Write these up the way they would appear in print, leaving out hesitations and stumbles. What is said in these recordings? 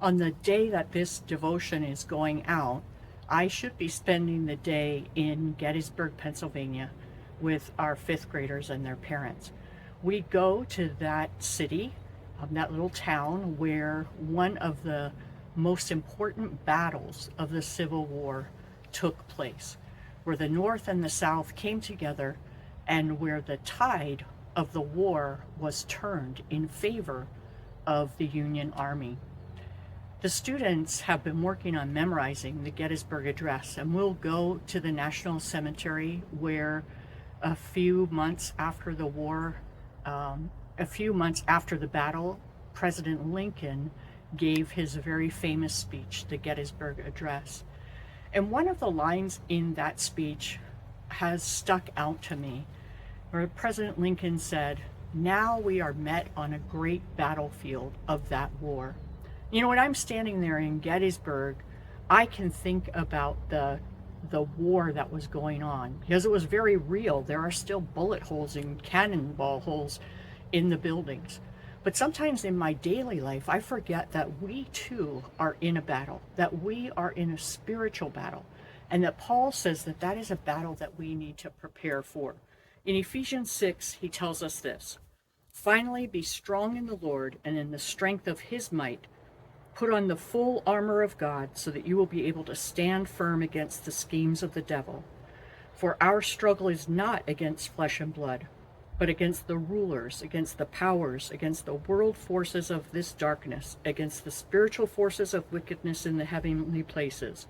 On the day that this devotion is going out, I should be spending the day in Gettysburg, Pennsylvania with our fifth graders and their parents. We go to that city, that little town where one of the most important battles of the Civil War took place, where the North and the South came together and where the tide of the war was turned in favor of the Union Army. The students have been working on memorizing the Gettysburg Address, and we'll go to the National Cemetery where a few months after the war, a few months after the battle, President Lincoln gave his very famous speech, the Gettysburg Address. And one of the lines in that speech has stuck out to me, where President Lincoln said, "Now we are met on a great battlefield of that war." You know, when I'm standing there in Gettysburg, I can think about the war that was going on, because it was very real. There are still bullet holes and cannonball holes in the buildings. But sometimes in my daily life, I forget that we too are in a battle, that we are in a spiritual battle, and that Paul says that that is a battle that we need to prepare for. In Ephesians 6, he tells us this: "Finally, be strong in the Lord and in the strength of his might. Put on the full armor of God so that you will be able to stand firm against the schemes of the devil. For our struggle is not against flesh and blood, but against the rulers, against the powers, against the world forces of this darkness, against the spiritual forces of wickedness in the heavenly places.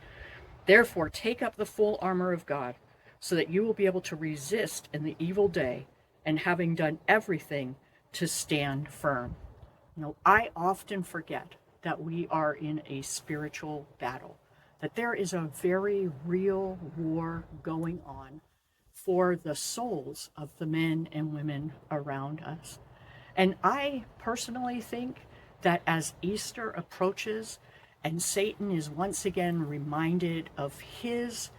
Therefore, take up the full armor of God so that you will be able to resist in the evil day, and having done everything, to stand firm." You know, I often forget that we are in a spiritual battle, that there is a very real war going on for the souls of the men and women around us. And I personally think that as Easter approaches and Satan is once again reminded of his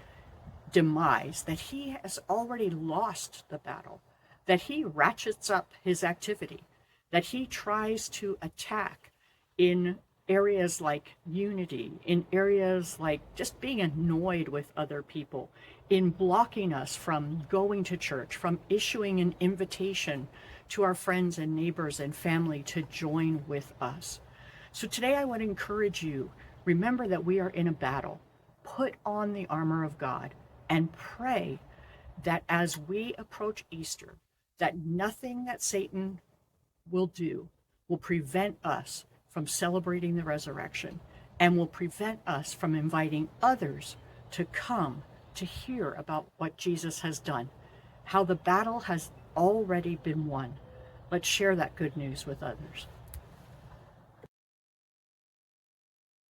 demise, that he has already lost the battle, that he ratchets up his activity, that he tries to attack in areas like unity, in areas like just being annoyed with other people, in blocking us from going to church, from issuing an invitation to our friends and neighbors and family to join with us. So today I would encourage you, remember that we are in a battle. Put on the armor of God and pray that as we approach Easter, that nothing that Satan will do will prevent us from celebrating the resurrection, and will prevent us from inviting others to come to hear about what Jesus has done, how the battle has already been won. Let's share that good news with others.